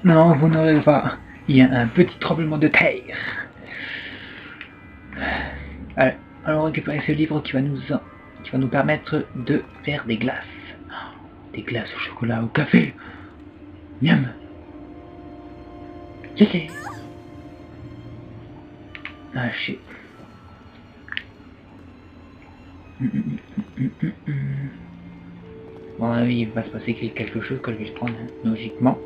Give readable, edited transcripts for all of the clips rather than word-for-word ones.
Non, vous n'aurez pas. Il y a un petit tremblement de terre. Allons récupérer ce livre qui va nous permettre de faire des glaces. Des glaces au chocolat, au café. Miam. Je sais. Ah, shit. Bon, oui, il va se passer quelque chose que je vais prendre, hein, logiquement.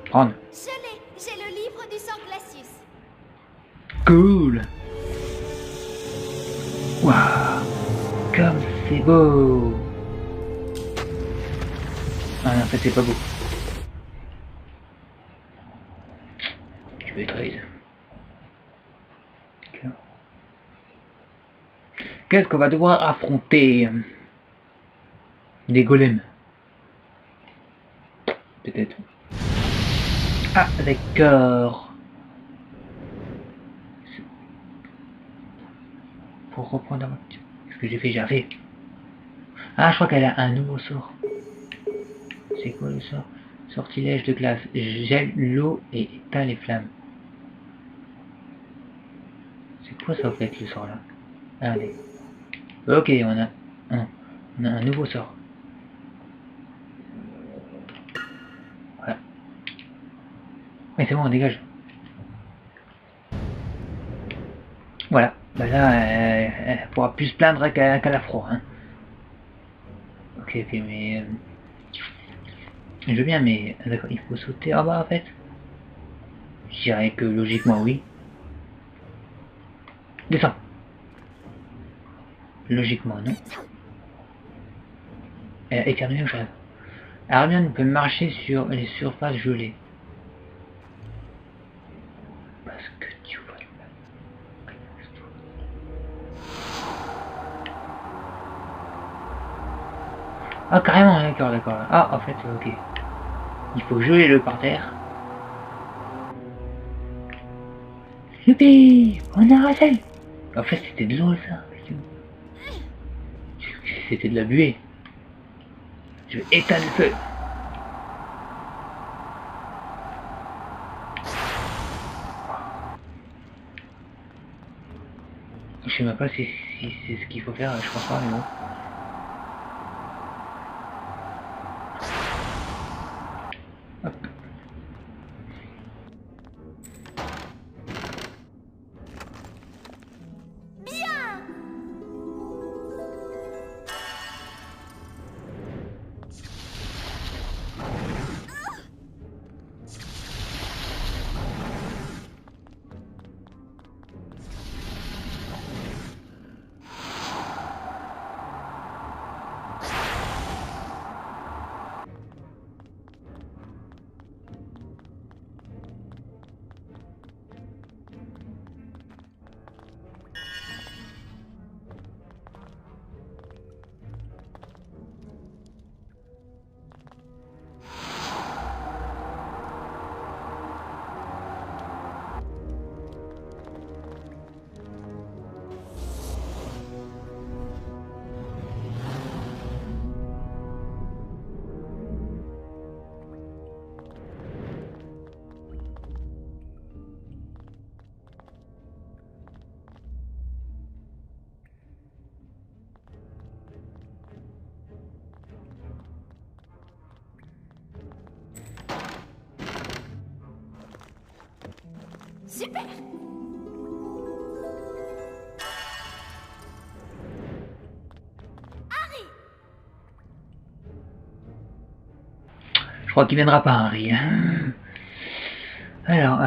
Prendre. Je l'ai. J'ai le livre du sort Glacius. Cool. Waouh. Comme c'est beau. Ah non, en fait, c'est pas beau. Je vais trade. Qu'est-ce qu'on va devoir affronter? Des golems. Peut-être. Ah, d'accord. Pour reprendre la voiture. Qu'est-ce que j'ai fait? J'ai fait. Ah, je crois qu'elle a un nouveau sort. C'est quoi le sort? Sortilège de glace. Gèle l'eau et éteint les flammes. C'est quoi ça, en fait, le sort là? Allez. Ok, on a un nouveau sort. Voilà. Mais c'est bon, on dégage. Voilà. Bah là, elle pourra plus se plaindre qu'à la froid. Hein. Ok, mais... je veux bien, mais... D'accord, il faut sauter en bas, en fait. Je dirais que logiquement, oui. Descends. Logiquement, non. Éternuer, je rêve. Hermione peut marcher sur les surfaces gelées. Parce que tu vois... Ah, carrément, d'accord, d'accord. Ah, en fait, ok. Il faut geler le par terre. Youpi! On a Rachel! En fait, c'était de l'eau, ça. C'était de la buée. Je vais éteindre le feu. Je sais même pas si c'est ce qu'il faut faire, je pense pas, mais bon. Hop. Bien. Super. Harry. Je crois qu'il viendra pas, Harry. Alors,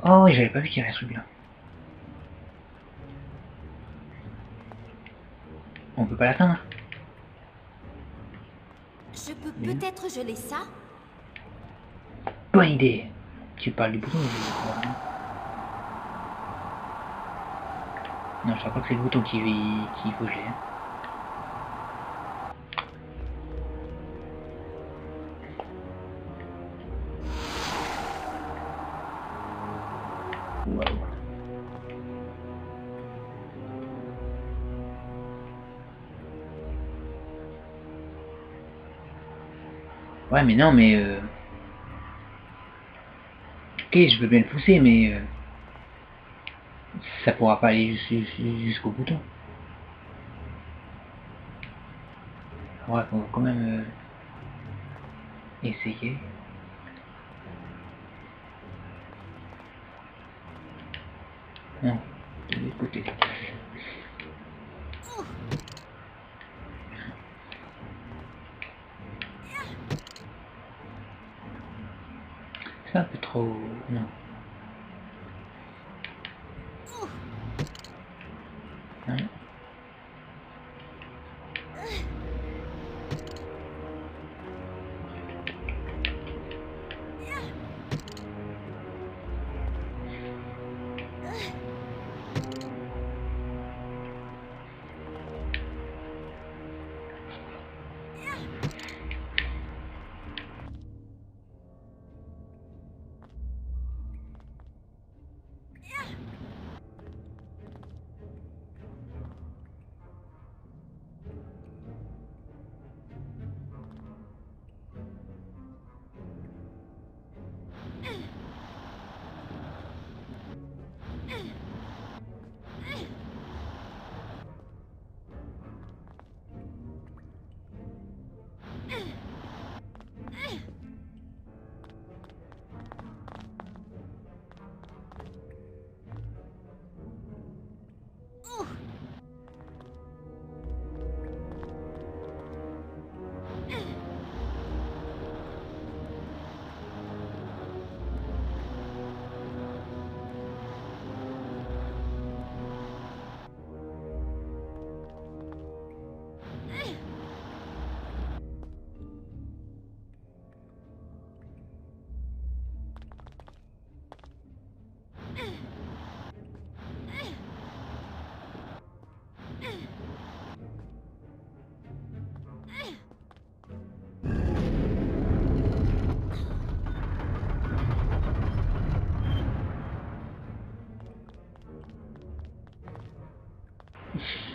oh oui, j'avais pas vu qu'il y avait ce truc là. On peut pas l'atteindre. Je peux peut-être geler ça. Bonne idée. Tu parles du bouton ou du bouton? Non, je crois pas que c'est le bouton qu'il faut geler. Wow. Ouais, mais non, mais Ok, je veux bien le pousser, mais ça pourra pas aller jusqu'au bouton. Ouais, on va quand même essayer. Non, de l'autre côté. C'est un peu trop... Non. Hein?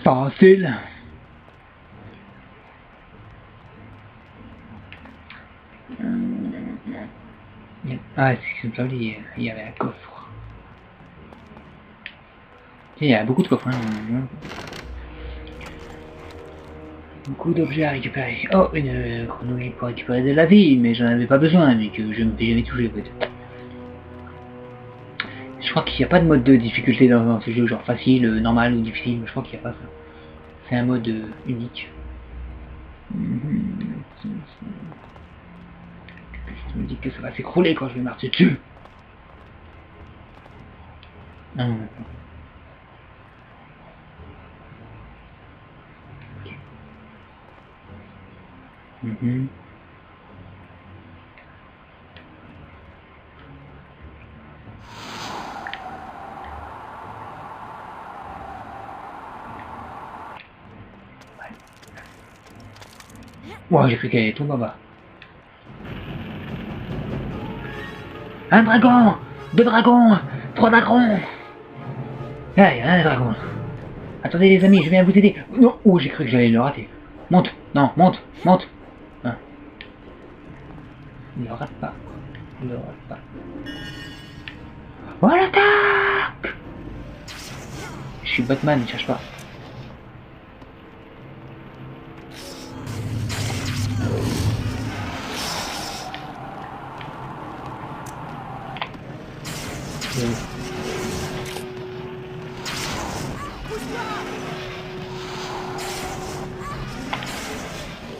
Facile. Ah, c'est comme ça, il y avait un coffre. Il y a beaucoup de coffres, hein. Beaucoup d'objets à récupérer. Oh, une grenouille pour récupérer de la vie, mais j'en avais pas besoin, mais que je ne me fais jamais toucher, peut-être. Je crois qu'il n'y a pas de mode de difficulté dans ce jeu, genre facile, normal ou difficile, je crois qu'il n'y a pas ça. C'est un mode unique. Je me dis que ça va s'écrouler quand je vais marcher dessus. Non. Okay. Wow, j'ai cru qu'elle allait tout bas. Un dragon! 2 dragons! 3 dragons! Ah, il y a un dragon. Attendez les amis, je viens vous aider. Non! Oh, j'ai cru que j'allais le rater. Monte! Non, monte! Monte! Ah. Il le rate pas. Il le rate pas. Oh l'attaque! Je suis Batman, ne cherche pas.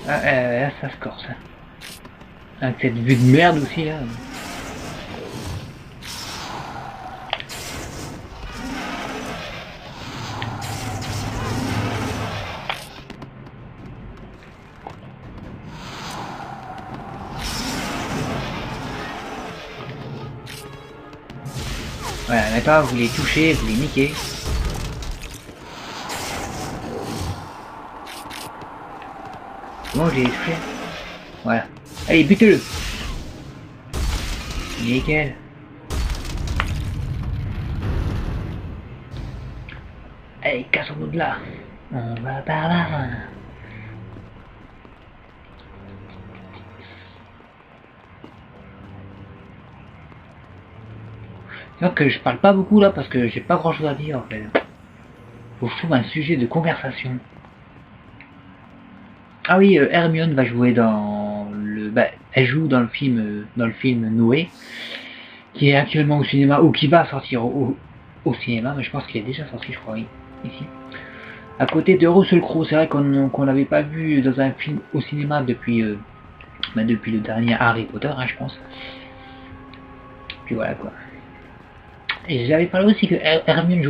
Ah, ça se corse. Avec cette vue de merde aussi là. Voilà, maintenant vous les touchez, vous les niquez. Bon, je l'ai touché. Voilà. Allez, butez-le. Nickel. Allez, cassons-nous de là. On va par là. Donc je parle pas beaucoup là parce que j'ai pas grand chose à dire en fait. Faut que je trouve un sujet de conversation. Ah oui, Hermione va jouer dans le... Bah, elle joue dans le film Noé, qui est actuellement au cinéma, ou qui va sortir au cinéma, mais je pense qu'il est déjà sorti, je crois, oui, ici. À côté de Russell Crowe, c'est vrai qu'on l'avait pas vu dans un film au cinéma depuis le dernier Harry Potter, hein, je pense. Puis voilà quoi. Et j'avais parlé aussi que Hermione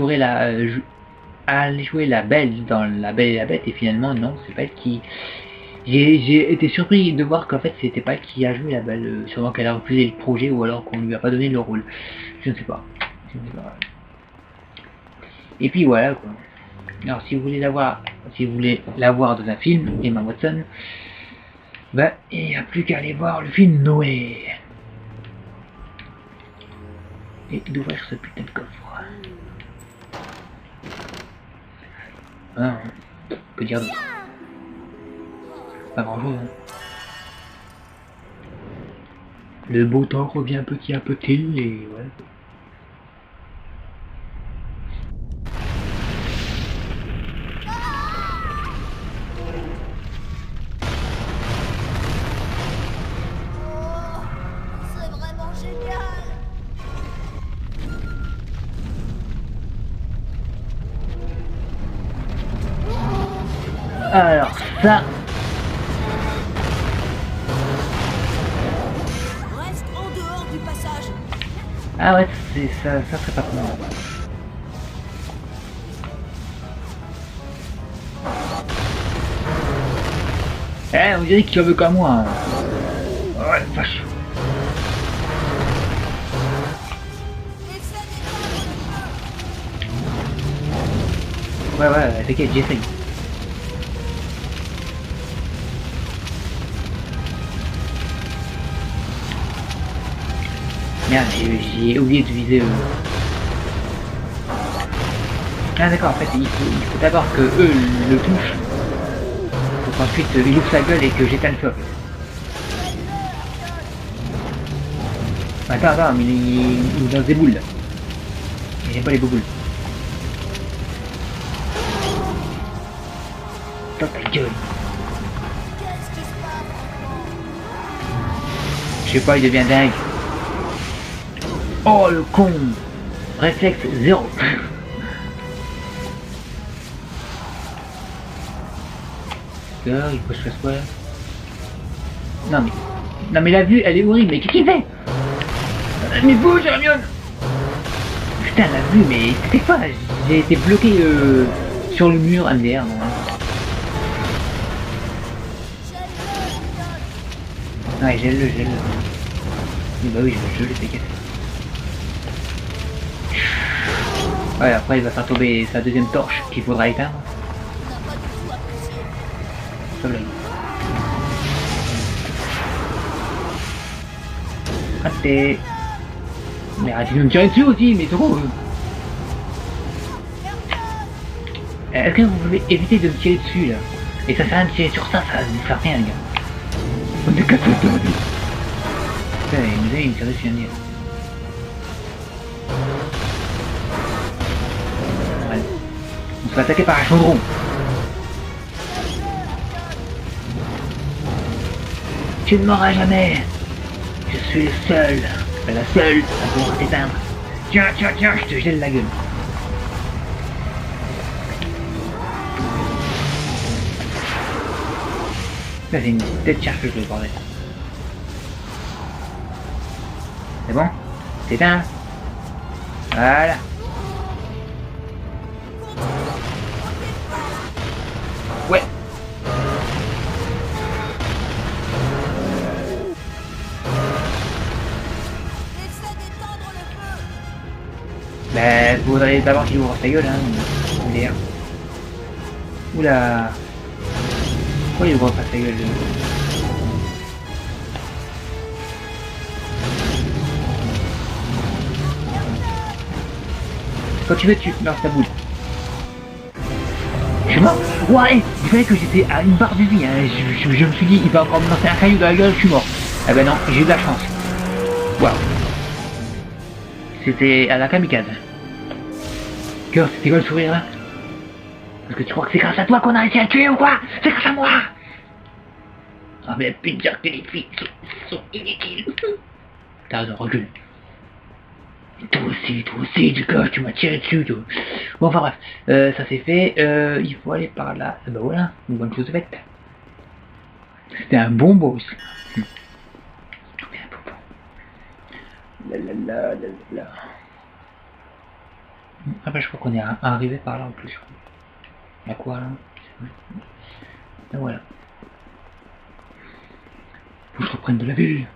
allait jouer la Belle dans La Belle et la Bête, et finalement non, c'est pas elle qui... J'ai été surpris de voir qu'en fait c'était pas elle qui a joué la Belle, sûrement qu'elle a refusé le projet ou alors qu'on lui a pas donné le rôle. Je ne sais pas. Et puis voilà quoi. Alors si vous voulez la voir dans un film, Emma Watson, bah il n'y a plus qu'à aller voir le film Noé. Et d'ouvrir ce putain de coffre. Ah, que dire d'autre? Pas grand chose. Hein. Le beau temps revient petit à petit et voilà. C'est vraiment génial. Alors ça... Reste en dehors du passage. Ah ouais, ça serait pas cool. On dirait qu'il en veut qu'à moi. Hein. Ouais, vache. Ouais, t'inquiète, j'essaye. Merde, j'ai oublié de viser Ah d'accord, en fait, il faut d'abord que eux le touchent. Pour qu'ensuite il ouvre sa gueule et que j'éteins le feu. Attends, mais il lance des boules là. J'aime pas les boules. Dans ta gueule. Je sais pas, il devient dingue. Oh le con. Réflexe 0. Il faut que je fasse quoi là? Non mais la vue elle est horrible, mais qu'est-ce qu'il fait? Mais bouge Hermione! Putain la vue, mais c'était quoi? J'ai été bloqué sur le mur MDR. Ouais, gèle-le. Bah oui, je le t'inquiète. Ouais, après il va faire tomber sa deuxième torche qu'il faudra éteindre. Raté. Mais arrêtez de me tirer dessus aussi, mais trop. Est-ce que vous pouvez éviter de me tirer dessus là? Et ça sert à rien de tirer sur ça, ça ne sert à rien les gars. On est cassé de putain, il me tire dessus un nid. Voilà. On se fait attaquer par un chaudron. Tu ne m'auras jamais. Je suis le seul, la seule à pouvoir t'éteindre. Tiens, je te gèle la gueule. Ça c'est une tête chercheuse le bordel. C'est bon? T'éteins? Voilà. Ouais. Ben, faudrait d'abord qu'il ouvre sa gueule, hein. MDR. Oula. Pourquoi il ouvre pas sa gueule? Quand tu veux, tu lances ta boule. Je suis mort. Ouais, vous savez que j'étais à une barre de vie, hein. Je me suis dit, il va encore me lancer un caillou dans la gueule, je suis mort. Eh ben non, j'ai eu de la chance. Waouh. C'était à la kamikaze. Cœur, c'était quoi le sourire là? Parce que tu crois que c'est grâce à toi qu'on a réussi à le tuer ou quoi? C'est grâce à moi! Ah mais putain que les filles sont inutiles. T'as raison, recule. Toi aussi, du coup, tu m'as tiré dessus, toi. Bon, enfin bref, ça c'est fait, il faut aller par là. Bah voilà, une bonne chose faite. C'était un bon boss. C'était un bonbon. La. Ah bah je crois qu'on est arrivé par là en plus. Y'a quoi là? Et voilà. Faut que je reprenne de la vue.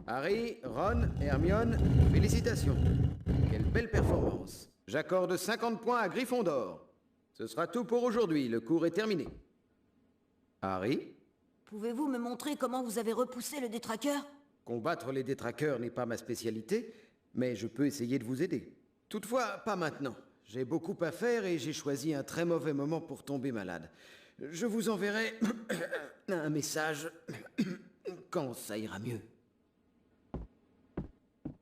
Harry, Ron, Hermione, félicitations. Quelle belle performance. J'accorde 50 points à Gryffondor. Ce sera tout pour aujourd'hui, le cours est terminé. Harry, Pouvez-vous me montrer comment vous avez repoussé le détraqueur? combattre les détraqueurs n'est pas ma spécialité, mais je peux essayer de vous aider. Toutefois, pas maintenant. J'ai beaucoup à faire et j'ai choisi un très mauvais moment pour tomber malade. Je vous enverrai un message quand ça ira mieux.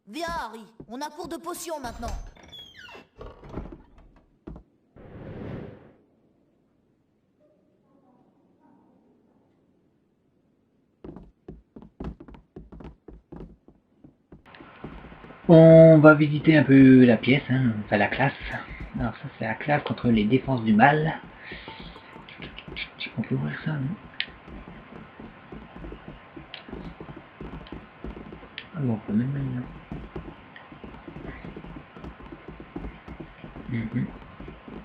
Viens, Harry, on a cours de potions maintenant. On va visiter un peu la pièce, hein, enfin la classe. Alors ça c'est la classe contre les défenses du mal. On peut ouvrir ça, non? Ah bon, on peut même aller là.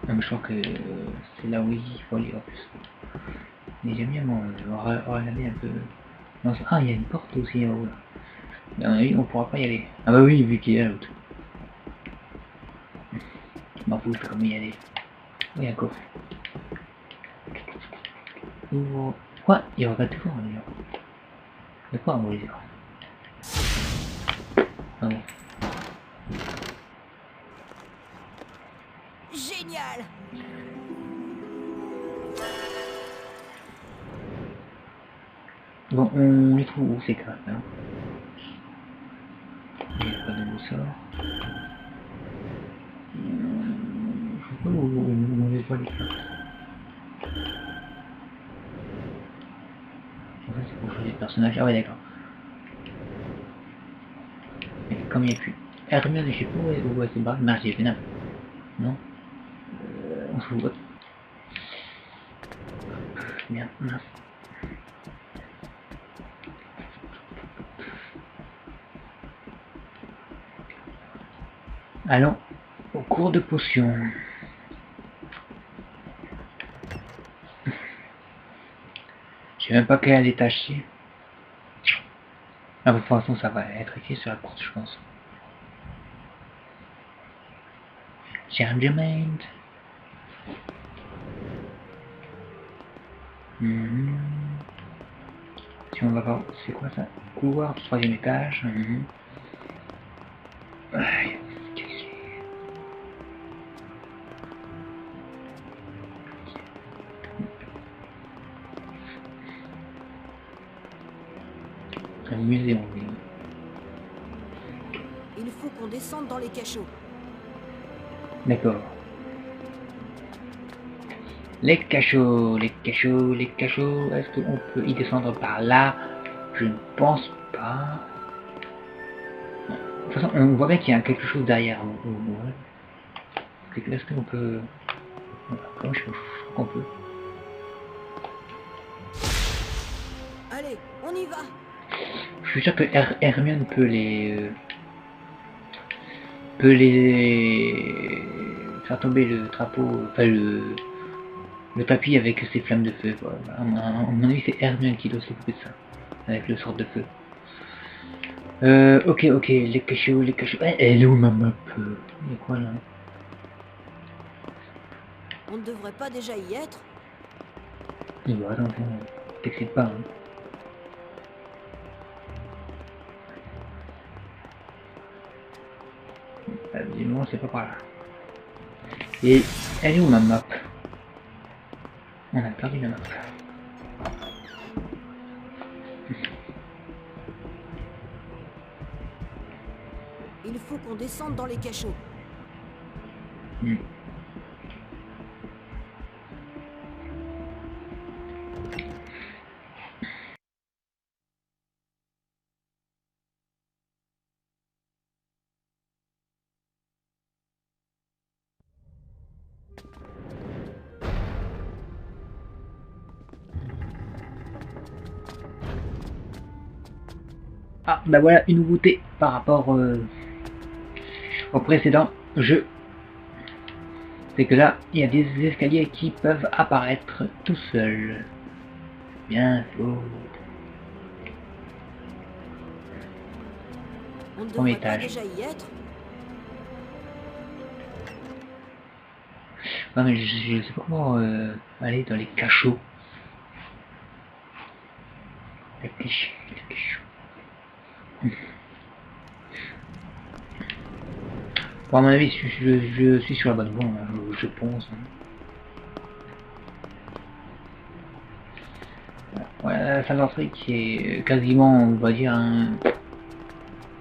Ah, mais je crois que c'est là où il faut aller en plus. Mais j'aime bien moi, regarder un peu. Non, ah, il y a une porte aussi en haut là. Mais à mon avis, on pourra pas y aller. Ah bah oui, vu qu'il est là l'autre. Je m'en fous, je peux comment y aller. Oh, il y a un coffre. Ouvre. Quoi? Il regarde toujours d'ailleurs. De quoi on va les voir? Ah bon. Génial! Bon, on les trouve où ces cartes là? Il n'y a pas de sort. Je sais pas où on les voit les cartes. En fait, c'est pour choisir le personnage. Ah ouais, d'accord. Mais comme il n'y a plus Hermione, je sais pas où elle s'est barrée. Merde, j'ai fait n'importe. Non? On se voit. Merde, mince. Allons au cours de potions. Je sais même pas quelle est détachée. Ah, de toute façon, ça va être écrit sur la porte, je pense. Chargement. Si on va voir, c'est quoi ça? Couloir du 3e étage. Un musée, on dit. Il faut qu'on descende dans les cachots. D'accord. Les cachots. Est-ce qu'on peut y descendre par là? Je ne pense pas. Non. De toute façon, on voit bien qu'il y a quelque chose derrière. Est-ce qu'on peut... Comment je crois qu'on peut. Allez, on y va! Je suis sûr que Hermione peut les faire tomber le drapeau, enfin le tapis avec ses flammes de feu. Quoi. À mon avis, c'est Hermione qui doit s'occuper de ça, avec le sort de feu. Ok, les cachots. Elle est où ma map? Il y a quoi là? On ne devrait pas déjà y être? Bah attends, t'excites pas. Hein. Visiblement, c'est pas par là. Et elle est où ma map? On a perdu la map. Il faut qu'on descende dans les cachots. Hmm. Ah, bah voilà une nouveauté par rapport au précédent jeu. C'est que là, il y a des escaliers qui peuvent apparaître tout seuls. Bien faux. On ne Premier devrait pas étage. déjà y être. Non mais je sais pas comment aller dans les cachots. Les cachots. Bon, à mon avis, je suis sur la bonne voie, hein, je pense. Voilà, la salle d'entrée qui est quasiment, on va dire,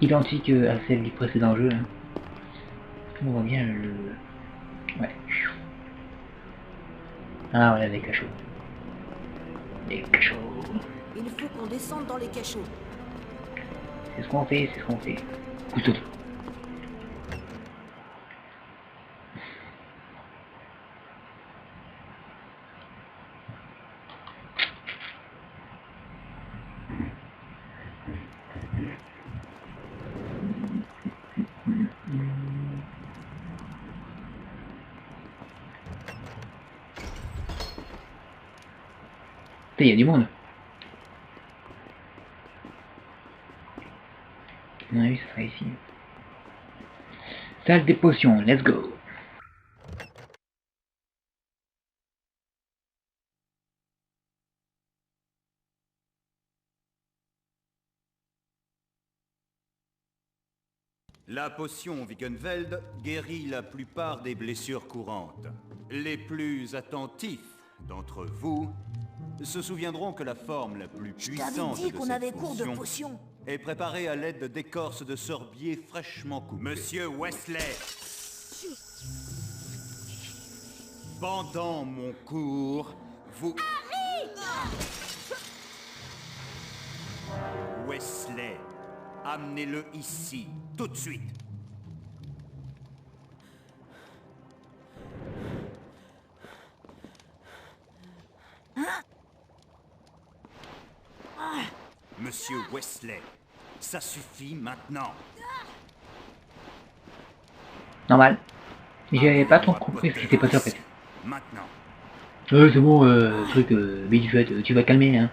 identique à celle du précédent jeu. Hein. On voit bien le... Ouais. Ah voilà, les cachots. Les cachots. Il faut qu'on descende dans les cachots. C'est ce qu'on fait, c'est ce qu'on fait. Couteau. Il y a du monde. À mon avis, ça sera ici. Salle des potions, let's go. La potion Wiggenweld guérit la plupart des blessures courantes. Les plus attentifs d'entre vous se souviendront que la forme la plus Je t'avais puissante dit de qu'on cette avait cours de potion potions. est préparée à l'aide d'écorces de sorbier fraîchement coupées. Monsieur Wesley, pendant mon cours, vous... Wesley, amenez-le ici, tout de suite. Monsieur Wesley, ça suffit maintenant. Normal. J'avais pas trop compris ce qui s'est passé en fait. Maintenant, C'est bon, truc, vite fait, tu vas calmer, hein.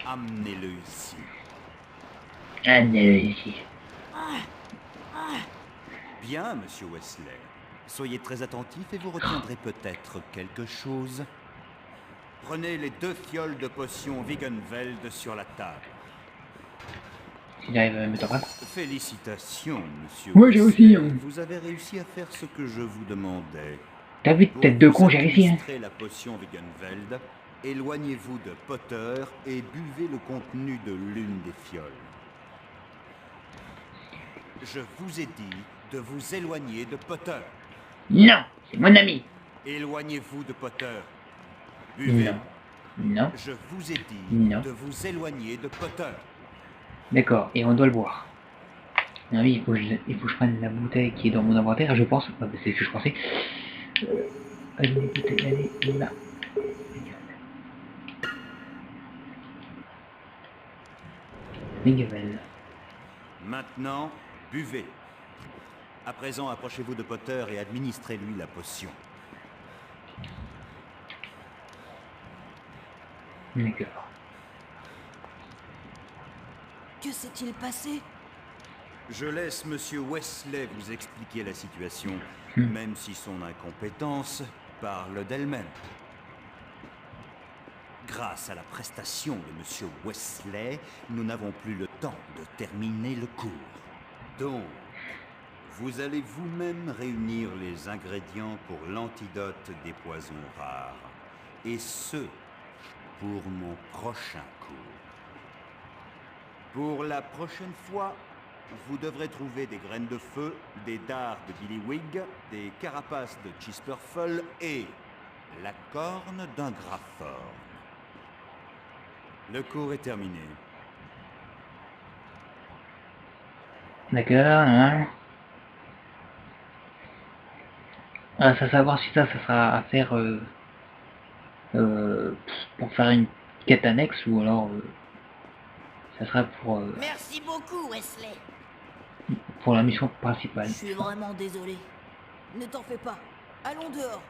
amenez-le ici. Allez, ici. Bien, monsieur Wesley. Soyez très attentif et vous retiendrez peut-être quelque chose. Prenez les 2 fioles de potion Wiggenweld sur la table. Si j'arrive à me mettre en place. Félicitations, monsieur Ouais, j'ai Wesley. aussi, hein. Vous avez réussi à faire ce que je vous demandais. T'as vu Pour tête de vous con, j'ai réussi, hein. administrer la potion Wiggenweld, éloignez-vous de Potter et buvez le contenu de l'une des fioles. Je vous ai dit de vous éloigner de Potter. Non, c'est mon ami. Éloignez-vous de Potter. Buvez. Non. Non. Je vous ai dit Non. de vous éloigner de Potter. D'accord, et on doit le boire. Ah oui, il faut que je prenne la bouteille qui est dans mon inventaire, je pense. C'est ce que je pensais. Allez, bouteille, elle est là. Wiggenweld. Maintenant, buvez. À présent, approchez-vous de Potter et administrez-lui la potion. D'accord. Que s'est-il passé? Je laisse monsieur Wesley vous expliquer la situation, Hmm. même si son incompétence parle d'elle-même. Grâce à la prestation de monsieur Wesley, nous n'avons plus le temps de terminer le cours. Donc, Vous allez vous-même réunir les ingrédients pour l'antidote des poisons rares. Et ce, pour mon prochain cours. Pour la prochaine fois, vous devrez trouver des graines de feu, des dards de Billywig, des carapaces de Chisperful et la corne d'un Grafforn. Le cours est terminé. D'accord, hein. Ah, ça savoir si ça sera à faire pour faire une quête annexe ou alors ça sera Merci beaucoup, Wesley. pour la mission principale. Je suis vraiment désolé. Ne t'en fais pas. Allons dehors.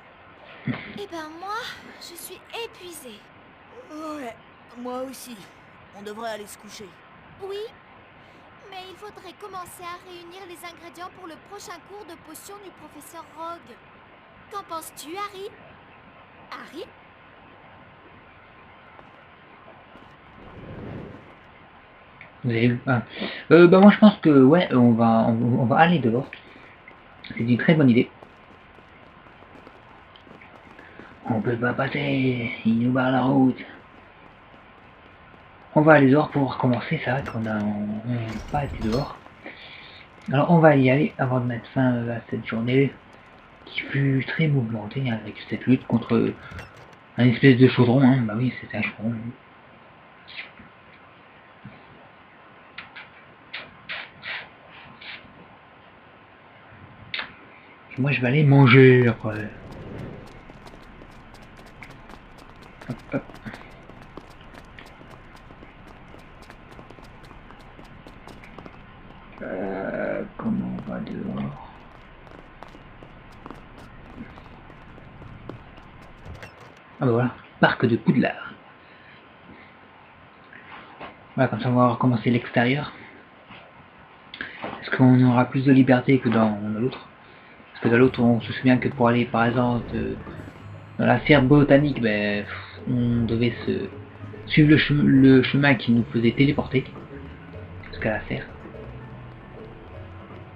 Eh ben moi, je suis épuisée. Ouais, moi aussi. On devrait aller se coucher. Oui, mais il faudrait commencer à réunir les ingrédients pour le prochain cours de potion du professeur Rogue. Qu'en penses-tu, Harry? Harry? Vous avez vu? Ah. Bah moi je pense que ouais, on va aller dehors. C'est une très bonne idée. On peut pas passer, il nous barre la route. On va aller dehors pour recommencer, ça va qu'on n'a pas été dehors. Alors on va y aller avant de mettre fin à cette journée qui fut très mouvementée avec cette lutte contre un espèce de chaudron, hein. Bah oui, c'était un chaudron. Et moi je vais aller manger après. Hop, hop. Comment on va dehors? Ah bah voilà, parc de Poudlard. Voilà, comme ça on va recommencer l'extérieur. Est-ce qu'on aura plus de liberté que dans l'autre? Parce que dans l'autre on se souvient que pour aller par exemple dans la serre botanique, ben, on devait suivre le chemin qui nous faisait téléporter jusqu'à la serre.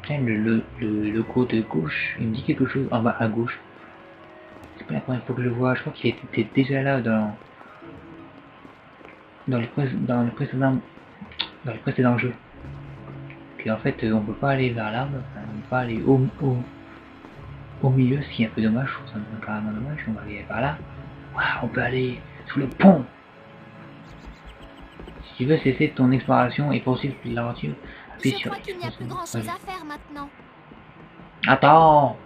Tiens, le côté gauche, il me dit quelque chose en bas à gauche. C'est pas la première fois que je le vois, je crois qu'il était déjà là dans le précédent jeu. Et en fait, on peut pas aller vers l'arbre, on peut pas aller au milieu, ce qui est un peu dommage, je trouve ça carrément dommage. On va aller par là. Waouh, on peut aller sous le pont. Si tu veux cesser ton exploration et poursuivre l'aventure, appuie Je sur crois qu'il n'y a plus grand chose à faire maintenant. Attends,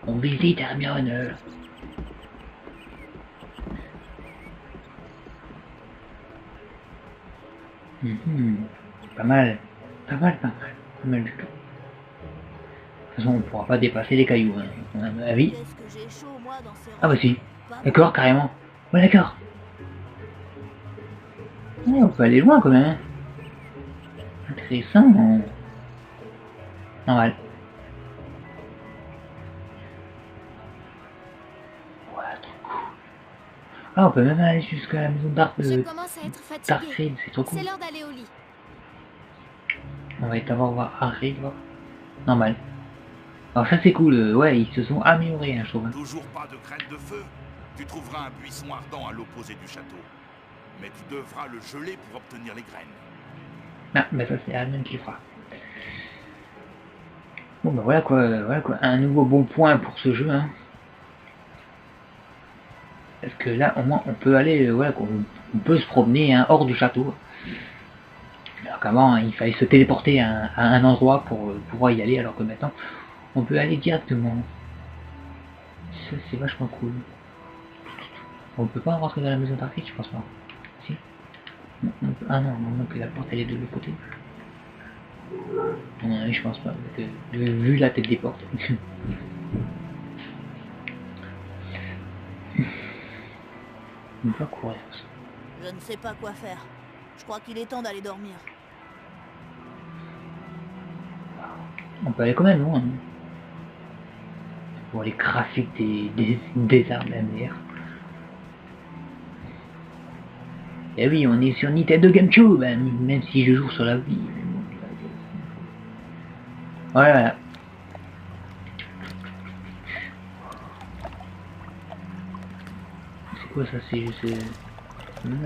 on visite Hermione. Pas mal, pas mal du tout. De toute façon, on pourra pas dépasser les cailloux, hein. À mon avis. Qu'est-ce que j'ai chaud, moi, dans ces Ah bah robes. si, Pas d'accord, carrément. Ouais, d'accord. Ouais, on peut aller loin quand même. Hein. Intéressant. Normal. Ouais, trop cool. Ah, on peut même aller jusqu'à la maison Je commence à être fatiguée. Darkseid, c'est trop cool. C'est l'heure d'aller au lit. On va être voir Harry, là. Normal. Alors ça c'est cool, ouais, ils se sont améliorés, hein, je trouve. Toujours pas de graines de feu? Tu trouveras un buisson ardent à l'opposé du château. Mais tu devras le geler pour obtenir les graines. Ah, bah ça c'est Hermione qui le fera. Bon bah voilà quoi, un nouveau bon point pour ce jeu, hein. Parce que là au moins on peut aller, voilà quoi, on peut se promener hein, hors du château. Alors qu'avant hein, il fallait se téléporter à un endroit pour pouvoir y aller, alors que maintenant on peut aller directement. Ça c'est vachement cool. On peut pas rentrer dans la maison d'Arcade, je pense pas. Si. Non, ah non, non, que la porte elle est de l'autre côté. Non, je pense pas, parce que, vu la tête des portes. On peut courir. Je ne sais pas quoi faire. Je crois qu'il est temps d'aller dormir. On peut aller quand même loin. Hein. Pour aller crafter des armes MDR. Et oui, on est sur Nintendo GameCube, hein, même si je joue sur la vie. Voilà. quoi ça? C'est juste... là,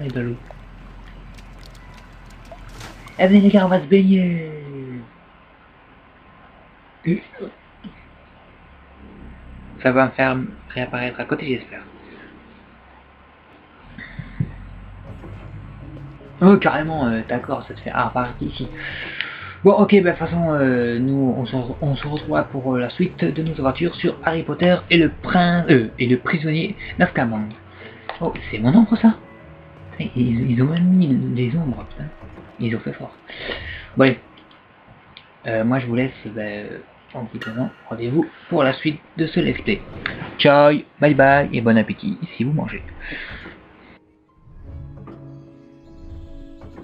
il est dans l'eau. Eh venez les gars, on va se baigner. Ça va me faire réapparaître à côté, j'espère. Oh carrément, d'accord, ça te fait apparaître ici. Bon ok, bah de toute façon, nous on se retrouvera pour la suite de nos aventures sur Harry Potter et le prisonnier d'Azkaban. Oh, c'est mon ombre ça? Ils ont même mis des ombres, putain. Ils ont fait fort. Bon allez, moi je vous laisse, en vous donnant rendez-vous pour la suite de ce let's play. Ciao, bye bye et bon appétit si vous mangez.